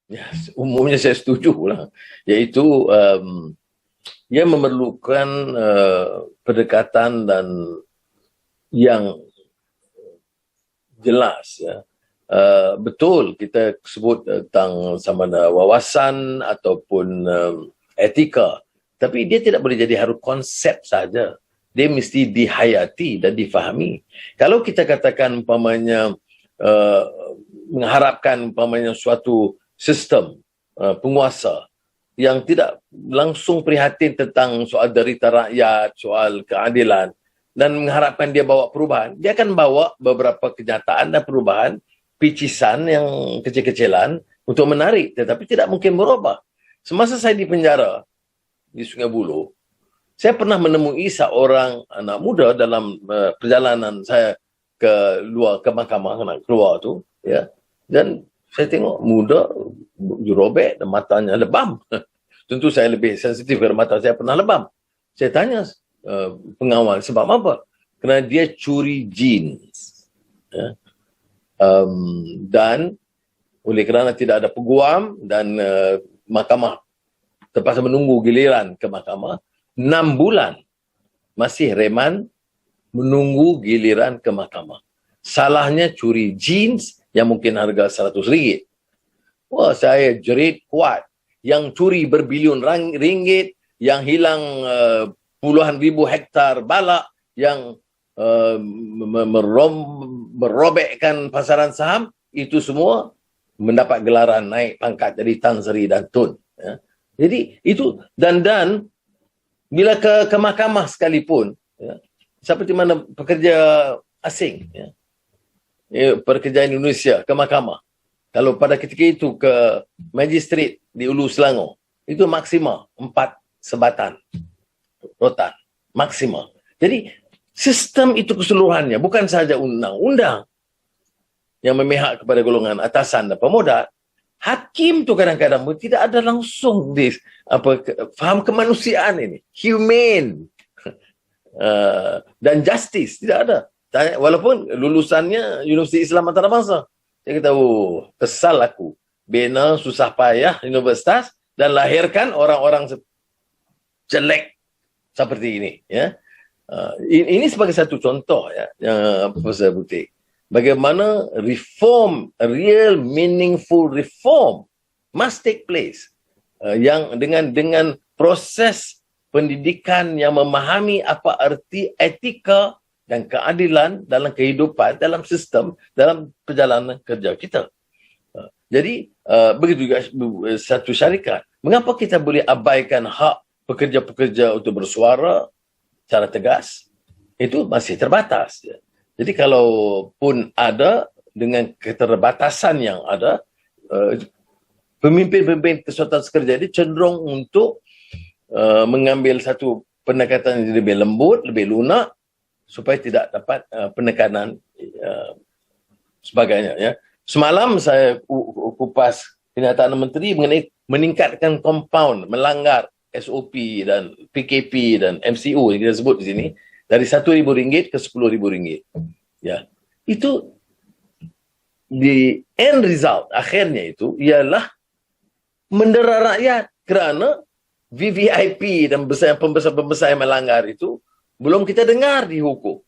Ya, umumnya saya setuju lah. Iaitu ia memerlukan pendekatan dan yang jelas. Ya. Betul kita sebut tentang sama ada wawasan ataupun etika. Tapi dia tidak boleh jadi harus konsep saja. Dia mesti dihayati dan difahami. Kalau kita katakan umpamanya mengharapkan umpamanya suatu sistem penguasa yang tidak langsung prihatin tentang soal derita rakyat, soal keadilan, dan mengharapkan dia bawa perubahan, dia akan bawa beberapa kenyataan dan perubahan, picisan yang kecil-kecilan untuk menarik, tetapi tidak mungkin berubah. Semasa saya di penjara, di Sungai Buloh, saya pernah menemui seorang anak muda dalam perjalanan saya ke luar, ke mahkamah, nak keluar tu, ya. Dan saya tengok muda, jerobek dan matanya lebam. Tentu saya lebih sensitif kerana mata saya pernah lebam. Saya tanya pengawal, sebab apa? Kerana dia curi jeans. Ya. Dan oleh kerana tidak ada peguam dan mahkamah terpaksa menunggu giliran ke mahkamah, 6 bulan masih reman menunggu giliran ke mahkamah. Salahnya curi jeans yang mungkin harga RM100. Wah, saya jerit kuat. Yang curi berbilion ringgit, yang hilang puluhan ribu hektar balak, yang merobekkan pasaran saham, itu semua mendapat gelaran naik pangkat jadi Tan Sri dan Tun. Ya. Jadi itu dan bila ke mahkamah sekalipun, ya, seperti mana pekerja asing, ya, pekerja Indonesia ke mahkamah, kalau pada ketika itu ke magistrat di Ulu Selangor, itu maksimal 4 sebatan rotan, maksimal. Jadi sistem itu keseluruhannya, bukan sahaja undang-undang yang memihak kepada golongan atasan dan pemodal. Hakim tu kadang-kadang tidak ada langsung faham kemanusiaan ini, humane dan justice, tidak ada. Walaupun lulusannya Universiti Islam Antarabangsa, saya kata, kesal aku bina susah payah universitas dan lahirkan orang-orang jelek seperti ini. Ya, ini sebagai satu contoh, ya, Profesor Butik. Bagaimana reform, real meaningful reform must take place, yang dengan proses pendidikan yang memahami apa arti etika dan keadilan dalam kehidupan, dalam sistem, dalam perjalanan kerja kita. Jadi begitu juga satu syarikat. Mengapa kita boleh abaikan hak pekerja-pekerja untuk bersuara secara tegas? Itu masih terbatas. Ya. Jadi kalau pun ada, dengan keterbatasan yang ada, pemimpin-pemimpin kesatuan sekerja ini cenderung untuk mengambil satu pendekatan yang lebih lembut, lebih lunak, supaya tidak dapat penekanan sebagainya. Ya. Semalam saya kupas kenyataan Menteri mengenai meningkatkan compound, melanggar SOP dan PKP dan MCO yang kita sebut di sini, dari RM1,000 ke RM10,000. Ya. Itu di end result, akhirnya itu ialah mendera rakyat kerana VVIP dan pembesar-pembesar yang melanggar itu belum kita dengar dihukum.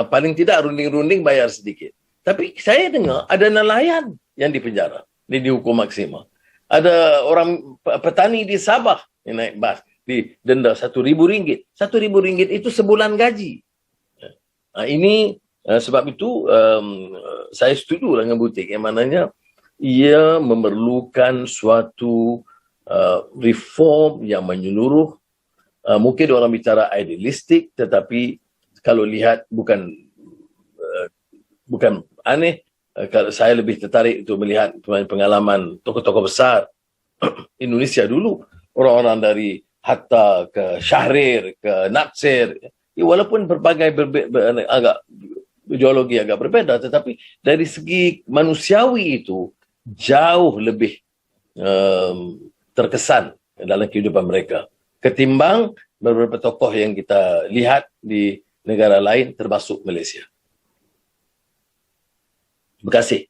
Paling tidak runding-runding bayar sedikit. Tapi saya dengar ada nelayan yang dipenjara, dihukum maksimal. Ada orang petani di Sabah yang naik bas, didenda RM1,000. RM1,000 itu sebulan gaji. Ini sebab itu saya setuju dengan Butik, yang mananya ia memerlukan suatu reform yang menyeluruh. Mungkin orang bicara idealistik, tetapi kalau lihat bukan aneh. Kalau saya lebih tertarik untuk melihat pengalaman tokoh-tokoh besar Indonesia dulu, orang-orang dari Hatta ke Syahrir ke Natsir, walaupun berbagai agak ideologi agak berbeza, tetapi dari segi manusiawi itu jauh lebih terkesan dalam kehidupan mereka ketimbang beberapa tokoh yang kita lihat di negara lain termasuk Malaysia. Terima kasih.